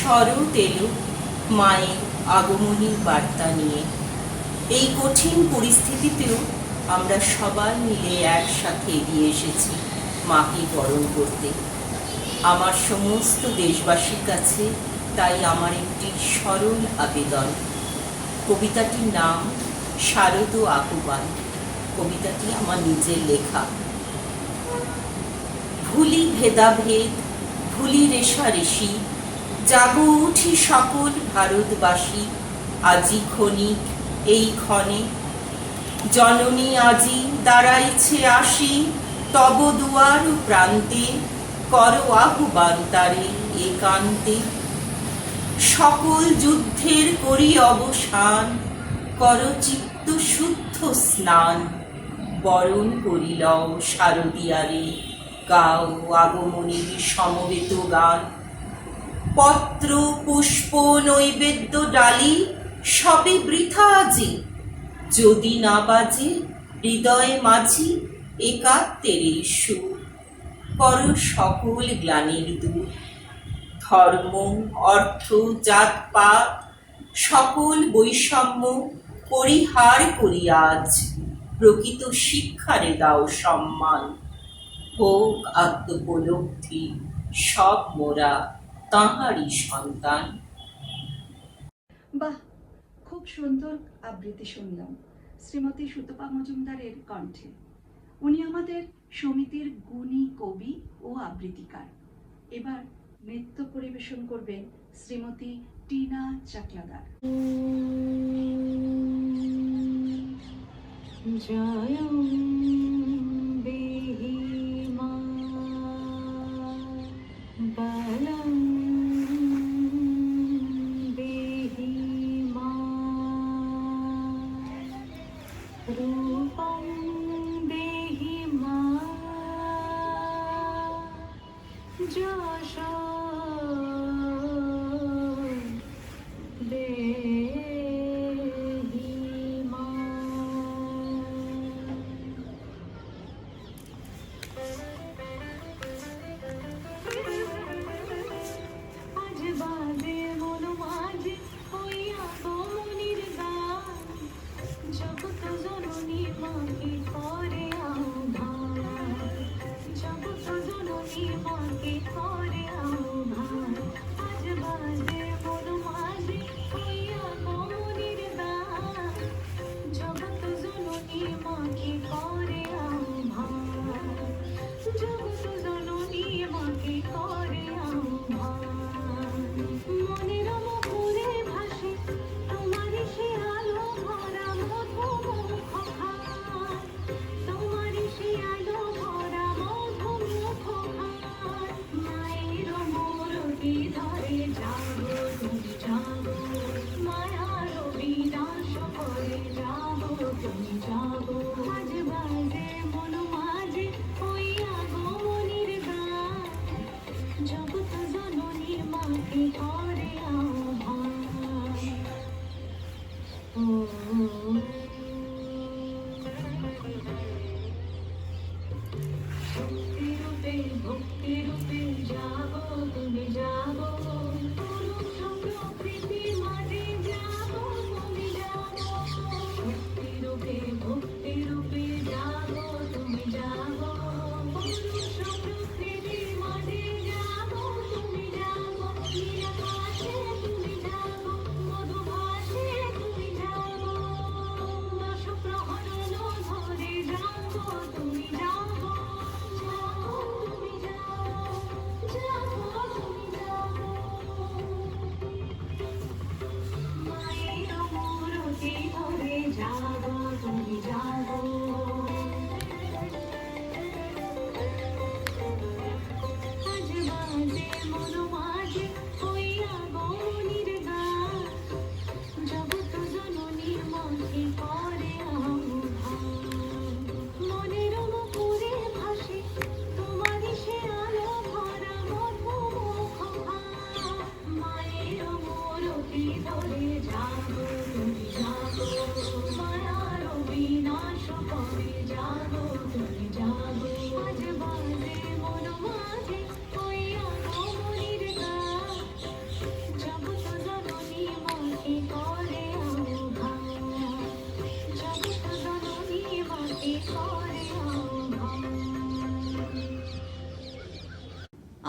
শরৎ এলো মায়ের আগমনীর বার্তা নিয়ে। এই কঠিন পরিস্থিতিতেও আমরা সবাই মিলে একসাথে এগিয়ে এসেছি মাকে বরণ করতে। আমার সমস্ত দেশবাসীর কাছে তাই আমার একটি সরল আবেদন। কবিতাটির নাম শারদ আহ্বান। কবিতাটি আমার নিজের লেখা। ভুলি ভেদাভেদ, ভুলি রেশারেশি, জাগো উঠি সকল ভারতবাসী। আজি ক্ষণিক এই ক্ষণে জননী আজি দাঁড়াইছে আসি, তব দুয়ার প্রান্তে কর আহ্বান তারে একান্তে। সকল যুদ্ধের করি অবসান, কর চিত্ত শুদ্ধ স্নান। বরণ করিলও শারদিয়ারে, গাও আগমনীর সমবেত গান। পত্র পুষ্প নৈবেদ্য ডালি সবে বৃথা আজি, যদি না বাজে হৃদয়ে মাঝি একাত্মের সুর। কর সকল গ্লানির দূর, ধর্ম অর্থ জাত পাত সকল বৈষম্য পরিহার করি আজ। প্রকৃত শিক্ষারে দাও সম্মান, হোক আত্মোপলব্ধি সব মোরা তাঁহারই সন্তান। বাহ, খুব সুন্দর আবৃত্তি শুনলাম শ্রীমতী সুতপা মজুমদারের কণ্ঠে। উনি আমাদের সমিতির গুণী কবি ও আবৃত্তিকার। এবার নৃত্য পরিবেশন করবেন শ্রীমতী টিনা চাকলাদার। জয় দেহি মা বালং দেহি মা রূপং দেহি মা যশ দেহি মা। আজ বাজে মন মাঝে হইয়া গমনির গান, জগৎ জননী মাকে করে আহ্বান। জগৎ জননী মাকে করে আহ্বান। আজ বাজে মন মাঝে হইয়া গমনির গান, জগৎ জননী মাকে করে আহ্বান। জগৎ জননী মাকে করে আহ্বান। মনের মুখে ভাসে তোমারই সে আলো ভরা মধুমুখ খান।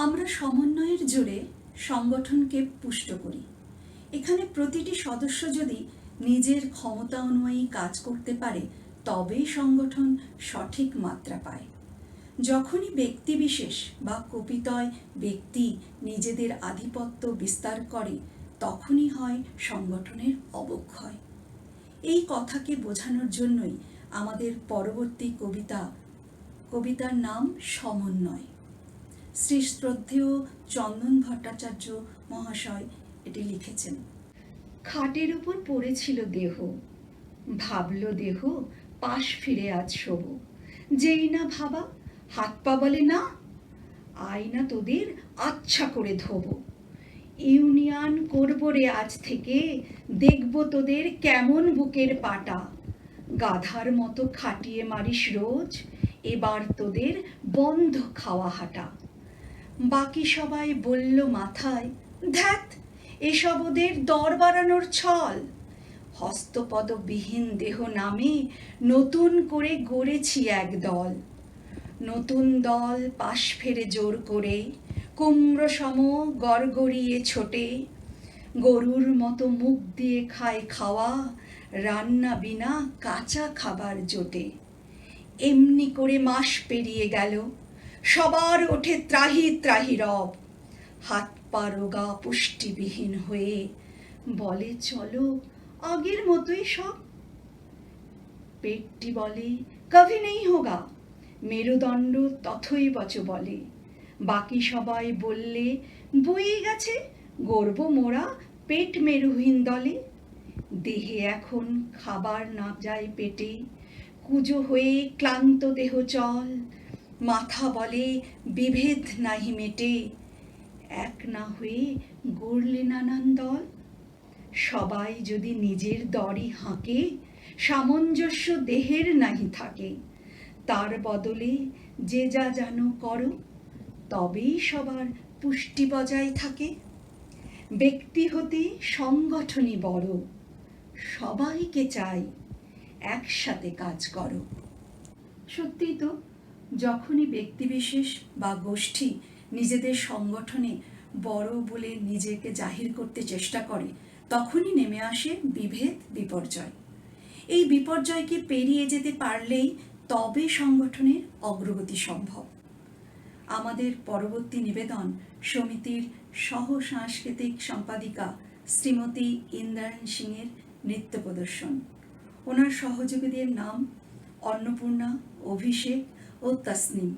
আমরা সমন্বয়ের জোরে সংগঠনকে পুষ্ট করি। এখানে প্রতিটি সদস্য যদি নিজের ক্ষমতা অনুযায়ী কাজ করতে পারে তবেই সংগঠন সঠিক মাত্রা পায়। যখনই ব্যক্তিবিশেষ বা কপিতয় ব্যক্তি নিজেদের আধিপত্য বিস্তার করে তখনই হয় সংগঠনের অবক্ষয়। এই কথাকে বোঝানোর জন্যই আমাদের পরবর্তী কবিতার নাম সমন্বয়। শ্রী শ্রদ্ধেয় চন্দন ভট্টাচার্য মহাশয় এটি লিখেছেন। খাটের উপর পড়েছিল দেহ, ভাবল দেহ পাশ ফিরে আজ শোব। যেই না ভাবা হাত পা বলে না, আয়না তোদের আচ্ছা করে ধোব। ইউনিয়ন করব রে আজ থেকে, দেখব তোদের কেমন বুকের পাটা। গাধার মতো খাটিয়ে মারিস রোজ, এবার তোদের বন্ধ খাওয়া হাঁটা। বাকি সবাই বলল মাথায়, ধ্যাত এসব ওদের দর বাড়ানোর ছল। হস্তপদবিহীন দেহ নামে নতুন করে গড়েছি এক দল। নতুন দল পাশ ফেরে জোর করে, কুমড়ো সম গড়গড়িয়ে ছোটে। গরুর মতো মুখ দিয়ে খায় খাওয়া, রান্না বিনা কাঁচা খাবার জোটে। এমনি করে মাস পেরিয়ে গেল, সবার ওঠে ত্রাহি ত্রাহি রব। হাত পা রোগা পুষ্টিবিহীন হয়ে বলে চলো আগের মতোই সব। পেটটি বলে কভি নেই হোগা, মেরুদণ্ড তথই বচ বলে। বাকি সবাই বললে বয়ে গেছে, গর্ব মোরা পেট মেরুহীন দলে। দেহে এখন খাবার না যায় পেটে, কুজো হয়ে ক্লান্ত দেহ চল। মাথা বলে বিভেদ নাহি মেটে, এক না হয়ে গড়লে নানান দল। সবাই যদি নিজের দরই হাঁকে, সামঞ্জস্য দেহের নাহি থাকে। তার বদলে যে যা জানো করো, তবেই সবার পুষ্টি বজায় থাকে। ব্যক্তি হতে সংগঠনই বড়, সবাইকে চাই একসাথে কাজ করো। সত্যিই তো, যখনই ব্যক্তিবিশেষ বা গোষ্ঠী নিজেদের সংগঠনে বড় বলে নিজেকে জাহির করতে চেষ্টা করে তখনই নেমে আসে বিভেদ বিপর্যয়। এই বিপর্যয়কে পেরিয়ে যেতে পারলেই তবে সংগঠনের অগ্রগতি সম্ভব। আমাদের পরবর্তী নিবেদন সমিতির সহ সাংস্কৃতিক সম্পাদিকা শ্রীমতী ইন্দ্রায়ণ সিংয়ের নৃত্য প্রদর্শন। ওনার সহযোগীদের নাম অন্নপূর্ণা, অভিষেক ও তাসনিম।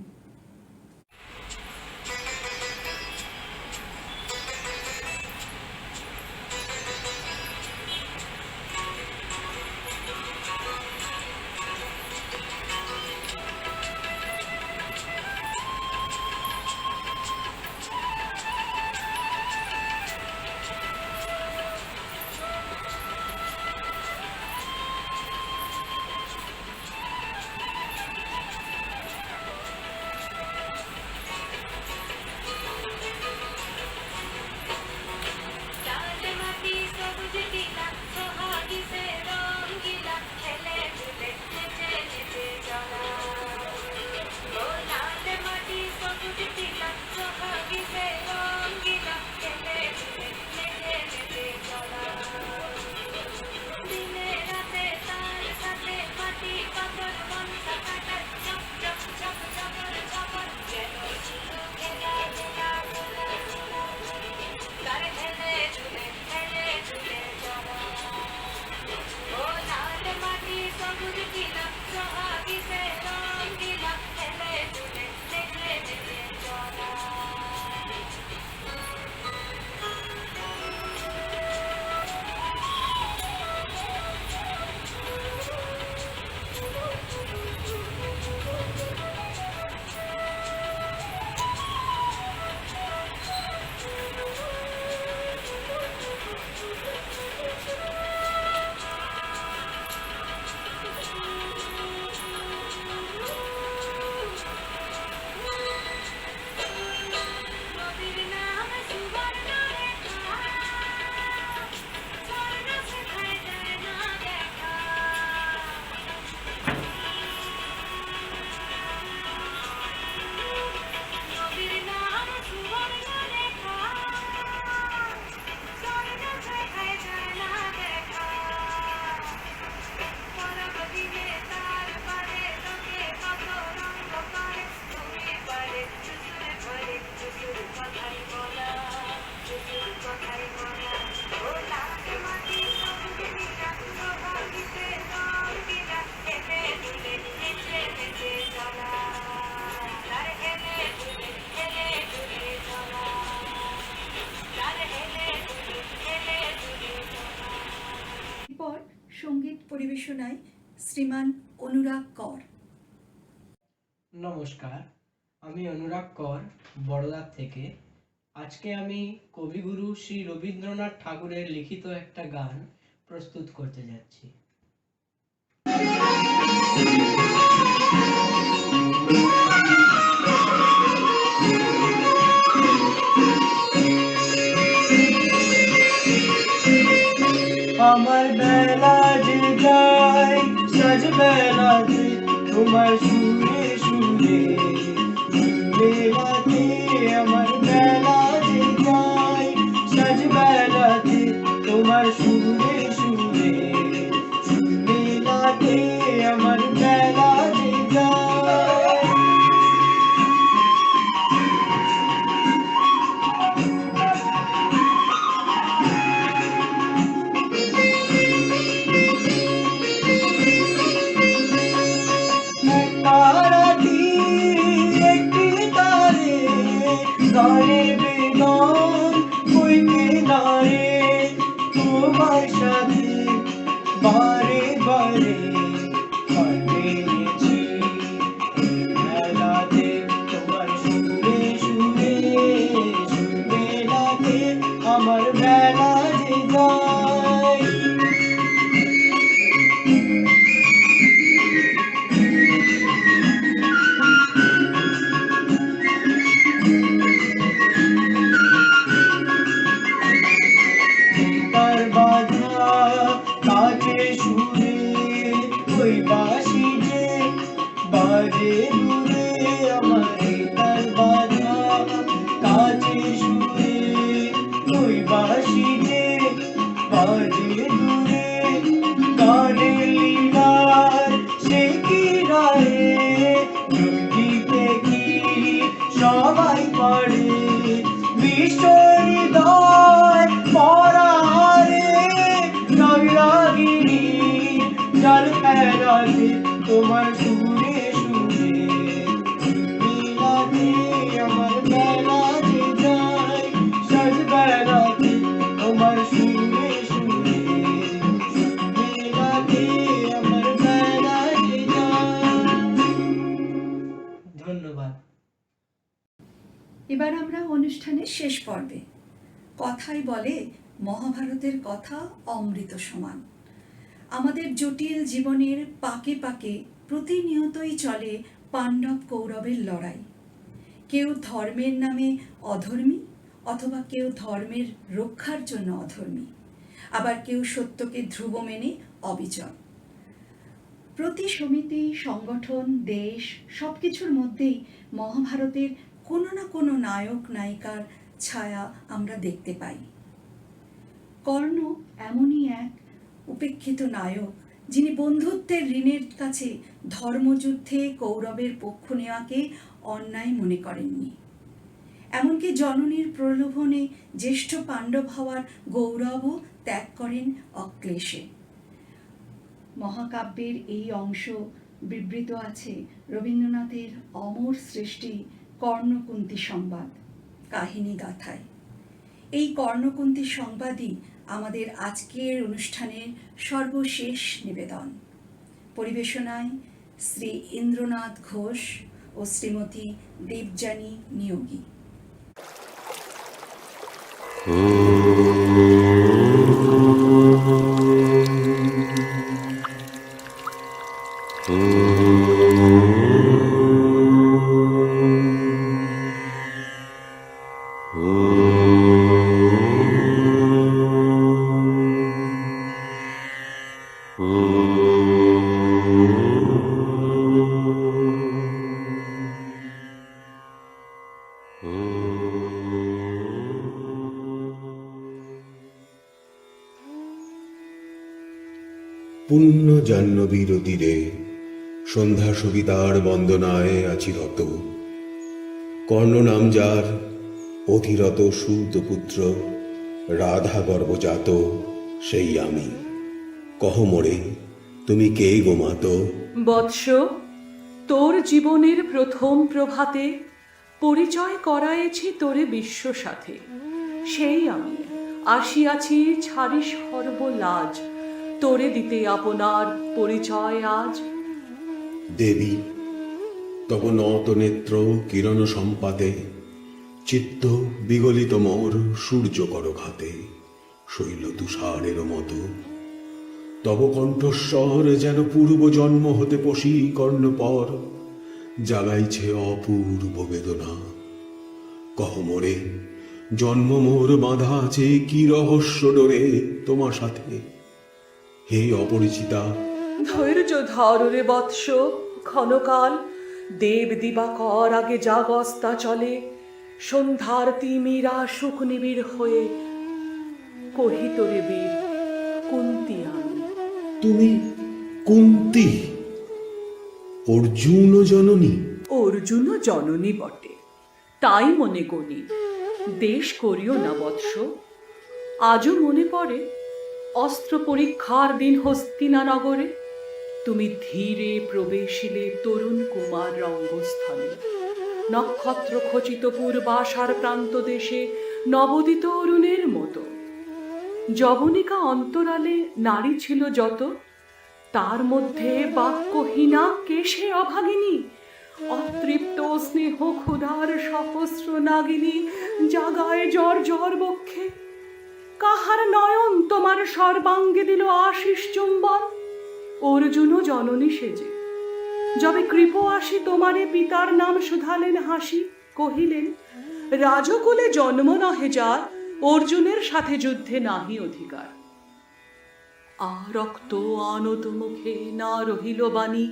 শ্রীমান অনুরাগ কর। নমস্কার, আমি অনুরাগ কর বড়দার থেকে। আজকে আমি কবিগুরু শ্রী রবীন্দ্রনাথ ঠাকুরের লিখিত একটা গান প্রস্তুত করতে যাচ্ছি। আমার বেলা যে যায় সাজ বেলাতে তোমার সুরে সুরে বেলাতে, আমার বেলা যে যায় সাজ বেলাতে তোমার সুরে সুরে বেলাতে, আমার বেলা যে যায়। তারাটি একটি তারে গানে বেদন হইতে নারে, তোমার সাথে বারে বারে কাটিয়েছি মেলাতে তোমার সুরে সুরে মেলাতে, আমার বেলা যে যায়। তার বাধা কাছে সুরে ওই বাঁশি যে বাজে দূরে, আমার তার বাধা কাছে সুরে ওই বাঁশি যে বাজে দূরে, গানে লীলার সে কি রায়ে জঙ্গিতে কি সবাই পড়ে বিশ্ব হৃদয় পরারে নগরাগিনী জল ফেরাতে তোমার সুরে সুরে মিলাতে, আমার বেলা যে যায় সাজ বেলাতে তোমার সুরে সুরে মিলাতে, আমার বেলা যে যায়। ধন্যবাদ। এবার আমরা অনুষ্ঠানের শেষ পর্বে। কথাই বলে মহাভারতের কথা অমৃত সমান। আমাদের জটিল জীবনের পাকে পাকে প্রতিনিয়তই চলে পাণ্ডব কৌরবের লড়াই। কেউ ধর্মের নামে অধর্মী, অথবা কেউ ধর্মের রক্ষার জন্য অধর্মী, আবার কেউ সত্যকে ধ্রুব মেনে অবিচল। প্রতি সমিতি, সংগঠন, দেশ সবকিছুর মধ্যেই মহাভারতের কোনো না কোনো নায়ক নায়িকার ছায়া আমরা দেখতে পাই। কর্ণ এমনই এক উপেক্ষিত নায়ক, যিনি বন্ধুত্বের ঋণের কাছে ধর্মযুদ্ধে কৌরবের পক্ষ নেওয়াকে অন্যায় মনে করেননি। এমনকি জননীর প্রলোভনে জ্যেষ্ঠ পাণ্ডব হওয়ার গৌরবও ত্যাগ করেন অক্লেশে। মহাকাব্যের এই অংশ বিবৃত আছে রবীন্দ্রনাথের অমর সৃষ্টি কর্ণকুন্তী সংবাদ কাহিনী গাথায়। এই কর্ণকুন্তী সংবাদই আমাদের আজকের অনুষ্ঠানের সর্বশেষ নিবেদন। পরিবেশনায় শ্রী ইন্দ্রনাথ ঘোষ ও শ্রীমতী দেবযানী নিয়োগী। পুণ্য জাহ্নবীর তীরে সন্ধ্যা সবিতার বন্দনায় আছি রত। কর্ণ নাম যার অধিরত সুত পুত্র, রাধা গর্ভজাত সেই আমি। কহ মোরে তুমি কে গো মাতো? বৎস, তোর জীবনের প্রথম প্রভাতে পরিচয় করায়েছি তোরে বিশ্ব সাথে। সেই আমি আসিয়াছি ছাড়ি সর্বলাজ, তোরে দিতে আপনার পরিচয় আজ। দেবী তব নত নেত্র কিরণ সম্পাতে, চিত্ত বিগলিত মোর সূর্য করঘাতে, শৈল তুষারের মতো। তব কণ্ঠস্বর যেন পূর্ব জন্ম হতে পশি কর্ণপর, জাগাইছে অপূর্ব বেদনা। কহ মোরে, জন্ম মোর বাঁধা আছে কি রহস্য ডোরে তোমার সাথে, হে অপরিচিতা। ধৈর্য ধর রে বৎস, ক্ষণকাল দেব দিবাকর আগে জাগস্তা চলে, সন্ধ্যার তিমিরা সুখ নিবিড় হয়ে কহিত রে বীর, কুন্তি আমি। তুমি কুন্তি, অর্জুন জননী? অর্জুন জননী বটে, তাই মনে গণি। দেশ করিও না বৎস। আজও মনে পড়ে অস্ত্র পরীক্ষার দিন হস্তিনা নগরে, তুমি ধীরে প্রবেশিলে তরুণ কুমার রঙ্গস্থলে, নক্ষত্র খচিত পূর্বাশার প্রান্ত দেশে নবোদিত অরুণের মতো। যবনিকা অন্তরালে নারী ছিল যত, তার মধ্যে বাক্যহীনা কেশে অভাগিনী, অতৃপ্ত স্নেহ ক্ষুধার সহস্র নাগিনী জাগায় জ্বর জ্বর বক্ষে। কাহার নয়ন তোমার সর্বাঙ্গে দিল আশিস চুম্বন, অর্জুন জননী সেজে। যবে কৃপ আসি তোমারে পিতার নাম শুধালেন হাসি, কহিলেন রাজকুলে জন্ম নহে যার, অর্জুনের সাথে যুদ্ধে নাহি অধিকার। রক্ত আনত মুখে না রহিল বাণী,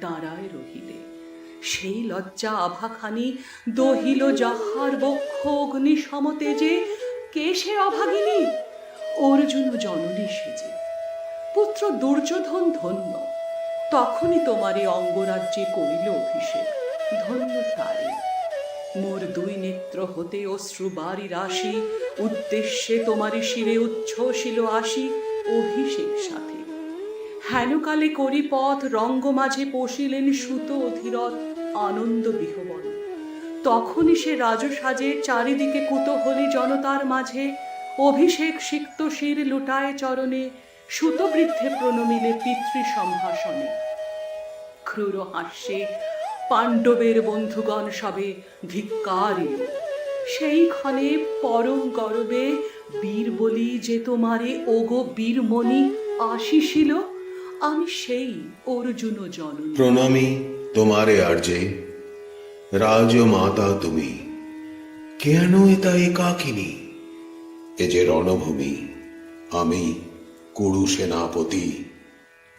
দাঁড়ায় রহিলে সেই লজ্জা আভাখানি, দহিল যাহার বক্ষ অগ্নি সমতেজে, কেশে অভাগিনী অর্জুন জননী সেজে। পুত্র দুর্যোধন ধন্য, তখনই তোমারে অঙ্গরাজ্যে করিল অভিষেক, ধন্য তারে। মোর দুই নেত্র হতে অশ্রু বারি রাশি, উদ্দেশ্যে তোমারি শিরে উচ্ছ্বসিল আসি অভিষেক সাথে। হেনকালে করি পথ রঙ্গ মাঝে পশিলেন সুত অধীরথ আনন্দ বিহবন, তখনই সে রাজসাজে চারিদিকে কুতূহলী জনতার মাঝে, অভিষেক সিক্ত শির লুটায় চরণে, সুতবৃদ্ধে প্রণমিলে পিতৃ সম্ভাষণে। ক্রূর হাস্যে পাণ্ডবের বন্ধুগণ সবে ধিক্কারি, সেই ক্ষণে পরম গর্বে বীর বলি যে তোমারে ওগো বীরমণি আশিসিল, আমি সেই অর্জুন জননী। প্রণামী তোমারে আর্যে, রাজমাতা তুমি, কেন এটা একাকিনী? এ যে রণভূমি, আমি কুরু সেনাপতি।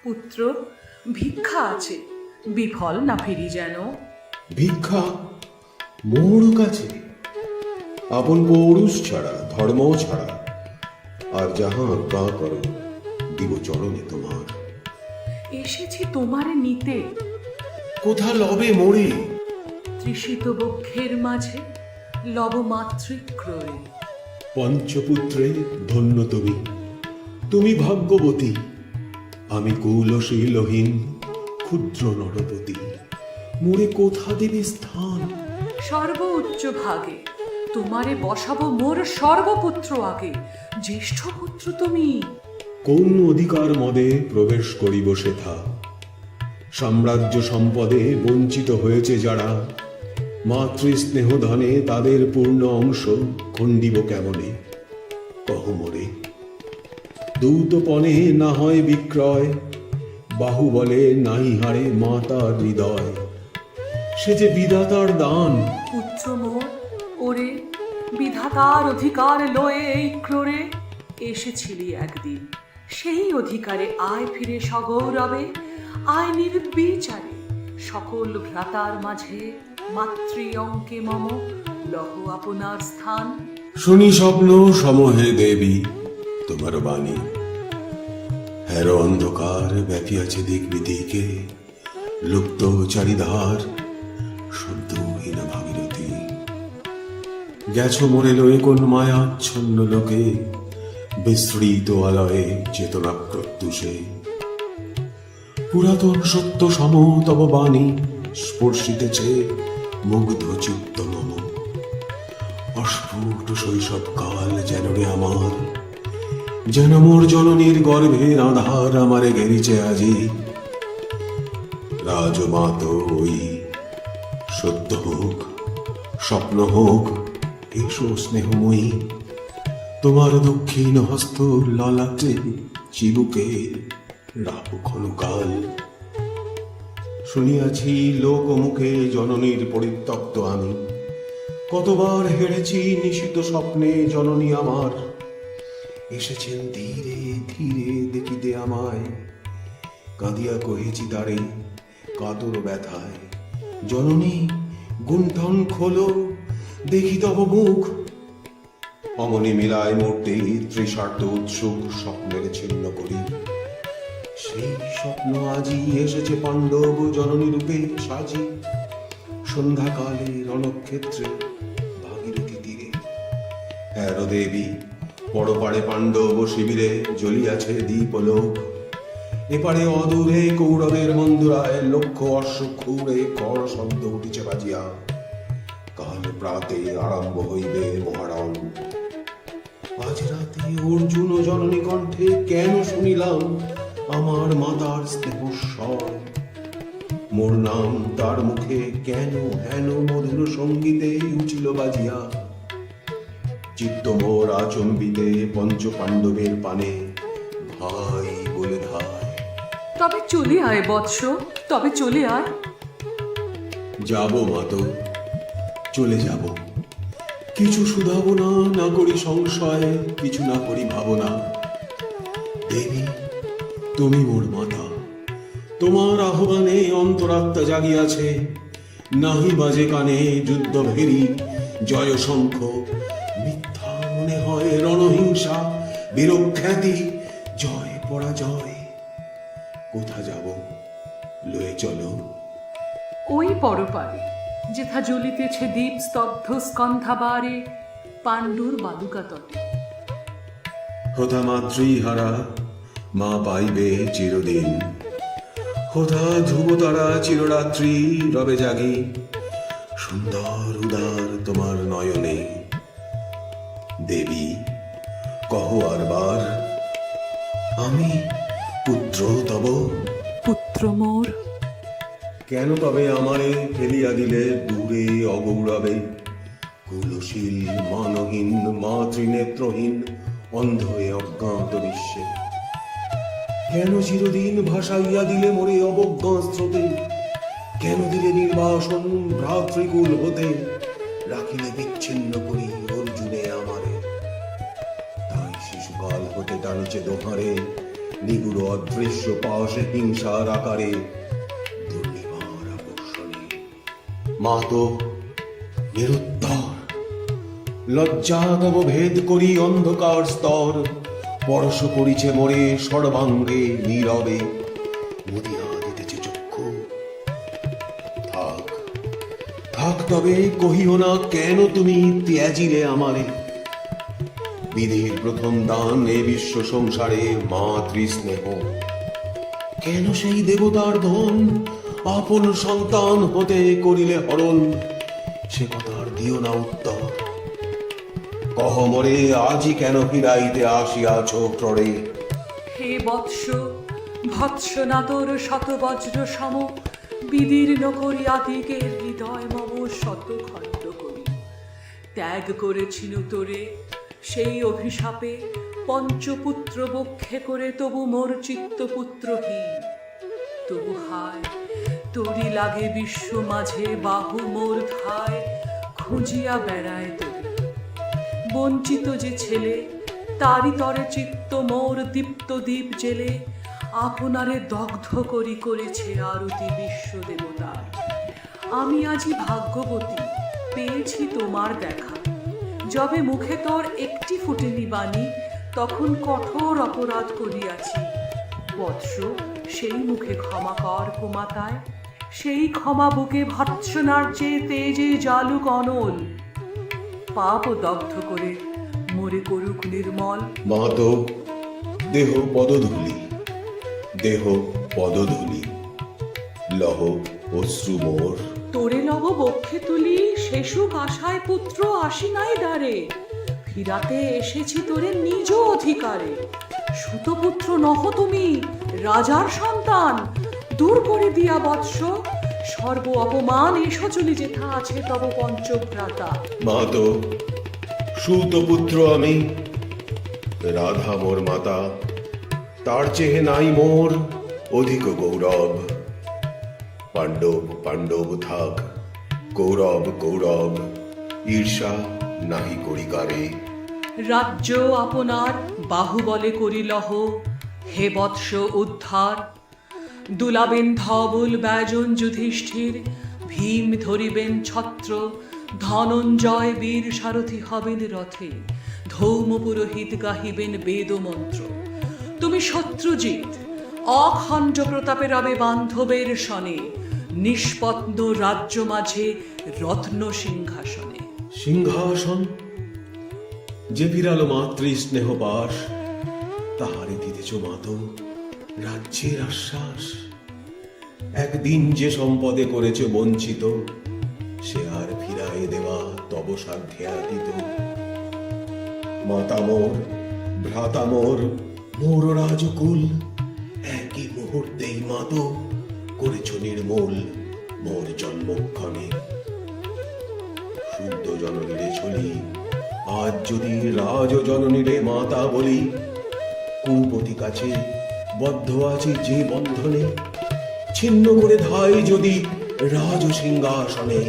পুত্র, ভিক্ষা আছে, বিফল না ফিরি যেন। ভিক্ষা মোর কাছে? আপন পৌরুষ ছাড়া, ধর্ম ছাড়া, আর যাহা আজ্ঞা করো দিব চরণে তোমার। এসেছি তোমারে নিতে, কোথা লবে মোরে? তৃষিত বক্ষের মাঝে লব মাতৃক্রয়ে। পঞ্চপুত্রে ধন্য তুমি, তুমি ভাগ্যবতী, আমি কৌলশীলহীন ক্ষুদ্র নরপতি, মোরে কোথা দেবে স্থান? সর্ব উচ্চ ভাগে তোমারে বসাবো মোর সর্বপুত্র আগে, জ্যেষ্ঠ পুত্র তুমি। কোন অধিকার মদে প্রবেশ করিব সেথা? সাম্রাজ্য সম্পদে বঞ্চিত হয়েছে যারা, মাতৃস্নেহ ধনে তাদের পূর্ণ অংশ খণ্ডিব কেমনে? কহ মোরে, দূতপণে না হয় বিক্রয়, বাহুবলে নাই হারে মাতার হৃদয়, সে যে বিধাতার দান। পুত্র মোর, ওরে বিধাতার অধিকার লয়ে এই ক্রোরে এসেছিলি একদিন, সেই অধিকারে আয় ফিরে সগৌরবে, আয় নির্বিচারে সকল ভ্রাতার মাঝে, মাতৃ অঙ্কে মম লহ আপনার স্থান। শুনি স্বপ্ন সমহে দেবী তোমার বাণী, হের অন্ধকার ব্যাপিয়াছে দিক বিদিকে, লুপ্ত চারিধার শব্দহীন ভাগীরথী। গেছ মোরে লয়ে কোন মায়াচ্ছন্ন লোকে, বিস্তৃত আলয়ে চেতনা প্রত্যুষে। পুরাতন সত্য সম তব বাণী স্পর্শিতেছে মুগ্ধ চিত্ত মম। অস্ফুট শৈশব কাল যেন রে আমার, যেন মোর জননীর গর্ভের আধার আমারে ঘেরিছে আজি। রাজমাত ওই সত্য হোক স্বপ্ন হোক, এসো স্নেহময়ী, তোমার দক্ষিণ হস্ত ললাটে চিবুকে রাখো ক্ষণকাল। শুনিয়াছি লোকমুখে জননীর পরিত্যক্ত আমি, কতবার হেরেছি নিশিত স্বপ্নে জননী আমার। এসেছেন ধীরে ধীরে দেখিতে আমায়, কাঁদিয়া কহেছি তারে কাতর ব্যথায়, জননী গুণ্ঠন খোলো দেখি তব মুখ। অমনি মিলায় মূর্তি তৃষার্থ উৎসুক স্বপ্নের ছিন্ন করি। সেই স্বপ্ন আজি এসেছে পাণ্ডব জননী রূপে সাজি। সন্ধ্যাকালে রণক্ষেত্রে ভাগীরথী তীরে, হ্যাঁ দেবী, পরপারে পাণ্ডব শিবিরে জ্বলিয়াছে দীপলোক। এপারে অদূরে কৌরবের মন্দুরায় লক্ষ অশ্ব খুঁড়ে কর শব্দ উঠিছে বাজিয়া। কাল প্রাতে আরম্ভ হইবে মহারণ। আজ রাতে অর্জুন ও জননী কণ্ঠে কেন শুনিলাম আমার মাতার স্নেহ স্বর। মোর নাম তার মুখে কেন হেন মধুর সঙ্গীতে উঠিল বাজিয়া। চিত্ত মোর আচম্বিতে পঞ্চ পাণ্ডবের পানে ভাই বলে ধায়। তবে চলে আয় বৎস, তবে চলে আয়। যাব মাতো, চলে যাব, কিছু শুধাবো না, না করি সংশয়, কিছু না করি ভাবনা। দেবী তুমি মোর মাতা, তোমার আহ্বানে অন্তরাত্মা জাগিয়াছে। নাহি বাজে কানে যুদ্ধ ভেরি জয় শঙ্খ, মিথ্যা মনে হয় রণহিংসা বীরখ্যাতি জয় পরাজয়। কোথা যাব লয়ে চলো। ওই পরপারে যেথা জ্বলিতেছে দীপ স্তব্ধ স্কন্ধাবারে পাণ্ডুর বালুকা তটে। হোথা মাতৃহারা মা পাইবে চিরদিন, হোথা ধ্রুব তারা চিররাত্রি রবে জাগি। সুন্দর উদার তোমার নয়নে দেবী, কহ আরবার আমি পুত্র তব। পুত্র মোর, কেন তবে আমারে ফেলিয়া দিলে দূরে অগৌরবে। কুলশীল মানহীন মাতৃনেত্রহীন অন্ধ এ অজ্ঞাত বিশ্বে। কেন চিরদিন ভাসাইয়া দিলে মোরে অবজ্ঞা স্রোতে। কেন দিলে নির্বাসন ভ্রাতৃকুল হতে। রাখিলে বিচ্ছিন্ন করি অর্জুনে আমারে। তাই শিশুকাল হতে টানিছে দোহারে নিগুড় অদৃশ্য পাশে হিংসার আকারে। দুর্নিবার আকর্ষণে মাতো নিরুত্তর, লজ্জা তব ভেদ করি অন্ধকার স্তর। পরশ করিছে মোরে সর্বাঙ্গে নীরবে, মুদিয়া দিতেছে চক্ষু। থাক থাক তবে কহিও না কেন তুমি ত্যাজিলে আমারে। বিধির প্রথম দান এ বিশ্ব সংসারে মাতৃস্নেহ। কেন সেই দেবতার ধন আপন সন্তান হতে করিলে হরণ। সে কথার দিও না উত্তর, কহ মোরে আজি কেন ফিরাইতে আসিয়াছ ক্রড়ে। হে বৎস, ভৎসনাতর শতবজ্র সম বিদীর্ণ করিয়া দিগের হৃদয় মম শত খণ্ড করি। ত্যাগ করেছিল তোরে সেই অভিশাপে পঞ্চপুত্র বক্ষে করে, তবু মোর চিত্ত পুত্রহীন। তবু হায় তোরি লাগে বিশ্ব মাঝে বাহু মোর ধায়, খুঁজিয়া বেড়ায় তোরে। বঞ্চিত যে ছেলে তারি তরে চিত্ত মোর দীপ্ত দ্বীপ জেলে। আপনারে দগ্ধ করি করেছে আরতি বিশ্ব দেবতার। আমি আজি ভাগ্যবতী পেয়েছি তোমার দেখা। যবে মুখে তোর একটি ফুটেনি বাণী, তখন কঠোর অপরাধ করিয়াছি। বৎস সেই মুখে ক্ষমা কর কুমাতায়, সেই ক্ষমা বুকে ভৎসনার চেয়ে তেজে জালুক অনল। পাপ দগ্ধ করে মোরে করুক নির্মল। মাতো দেহ পদধূলি, দেহ পদধূলি, লহ অশ্রু মোর। তোরে লব বক্ষে তুলি, শেষুক আশায় পুত্র আসি নাই দ্বারে। ফিরাতে এসেছি তোরে নিজ অধিকারে। সুতপুত্র নহ তুমি, রাজার সন্তান। দূর করে দিয়া বৎস সর্ব অপমান, এসো চলি যেথা আছে তব পঞ্চভ্রাতা। মা তো সুতপুত্র আমি, রাধা মোর মাতা, তার চেহে নাই মোর অধিক গৌরব। পাণ্ডব পাণ্ডব থাক, কৌরব কৌরব, ঈর্ষা নাহি করি কারে। রাজ্য আপনার বাহুবলে করিলহ, হে বৎস উদ্ধার। দুলাবেন ধবল ব্যজন যুধিষ্ঠির, ভীম ধরিবেন ছত্র, ধনঞ্জয় বীর সারথি হবেন রথে, ধৌম পুরোহিত গাহিবেন বেদ মন্ত্র। তুমি শত্রুজিৎ অখণ্ড প্রতাপে রবে বান্ধবের সনে, নিষ্পত্ন রাজ্য মাঝে রত্ন সিংহাসনে। সিংহাসন যে ফিরালো মাতৃ স্নেহ পাশ, তাহারে দিতেছ মাত রাজ্যের আশ্বাস। একদিন যে সম্পদে করেছ বঞ্চিত, সে আর ফিরায়ে দেওয়া তব সাধ্যে আতীত। মাতা মোর, ভ্রাতা মোর, মোর রাজকুল, একই মুহূর্তেই মাত করেছ নির্মূল মোর জন্মক্ষণে। শুদ্ধ জননীরে চলি, আজ যদি রাজ জননীরে মাতা বলি, কুপতি কাছে বদ্ধ আছে যে বন্ধনে, ছিন্ন করে ধাই যদি রাজ সিংহাসনে,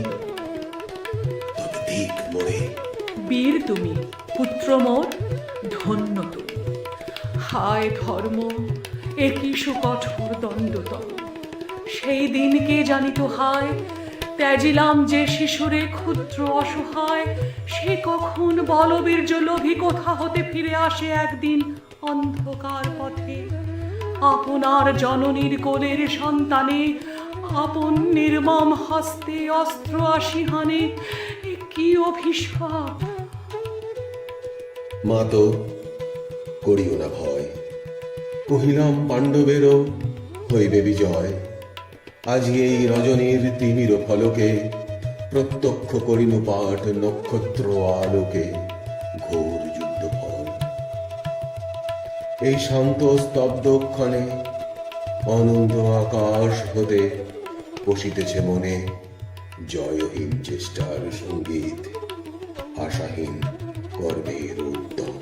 তবে দিক মোরে। বীর তুমি, পুত্র মোর, ধন্য তুমি। হায় ধর্ম, একই সুকঠোর দণ্ড তব। সেই দিন কে জানিত হায়, ত্যাজিলাম যে শিশুরে ক্ষুদ্র অসহায়। সে কখন বলবীর্য লোভী কোথা হতে ফিরে আসে একদিন অন্ধকার পথে। আপনার জননীর কোলের সন্তানে, আপন নির্মম হস্তে অস্ত্র আসিহানে, এ কি অভিশাপ। মা তো করিও না ভয়, কহিলাম পাণ্ডবেরও হইবে বিজয়। আজি এই রজনীর তিমির ফলকে, প্রত্যক্ষ করিনু পাঠ নক্ষত্র আলোকে, ঘোর যুদ্ধ ফল। এই শান্ত স্তব্ধ ক্ষণে অনন্ত আকাশ হতে বসিতেছে মনে জয়হীন চেষ্টার সঙ্গীত, আশাহীন কর্মের উদ্যম।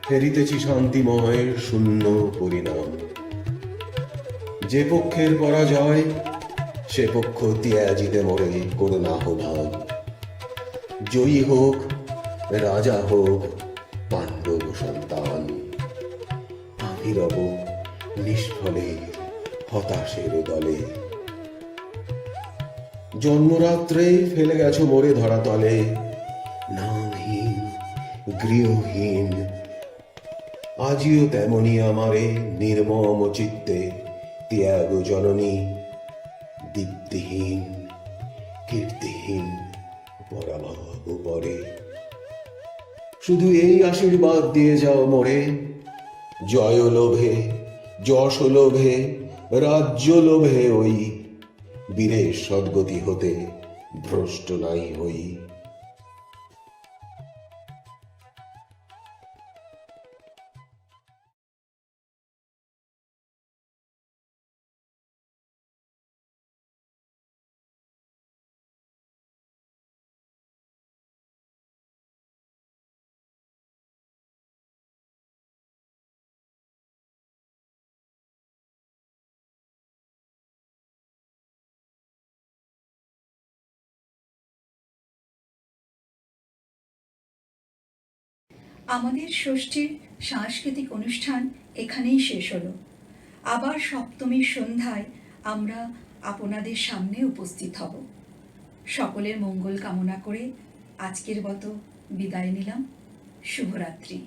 ফেরিতেছি শান্তিময় শূন্য পরিণাম। যে পক্ষের পরাজয়, সে পক্ষ ত্যাজিতে মোরে করুণা আহ্বান। জয়ী হোক, রাজা হোক, পাণ্ডব সন্তান, আমি রব নিষ্ফলে হতাশের দলে। জন্মরাত্রে ফেলে গেছো মোরে ধরাতলে, নামহীন গৃহহীন। আজিও তেমনি আমারে নির্মম চিত্তে ত্যাগ জননী, দীপ্তিহীন কীর্তিহীন পরাভব পরে। শুধু এই আশীর্বাদ দিয়ে যাও মোরে, জয় লোভে, যশ লোভে, রাজ্য লোভে ওই বীরের সদ্গতি হতে ভ্রষ্ট নাই হই। আমাদের ষষ্ঠীর সাংস্কৃতিক অনুষ্ঠান এখানেই শেষ হলো। আবার সপ্তমীর সন্ধ্যায় আমরা আপনাদের সামনে উপস্থিত হব। সকলের মঙ্গল কামনা করে আজকের মতো বিদায় নিলাম। শুভরাত্রি।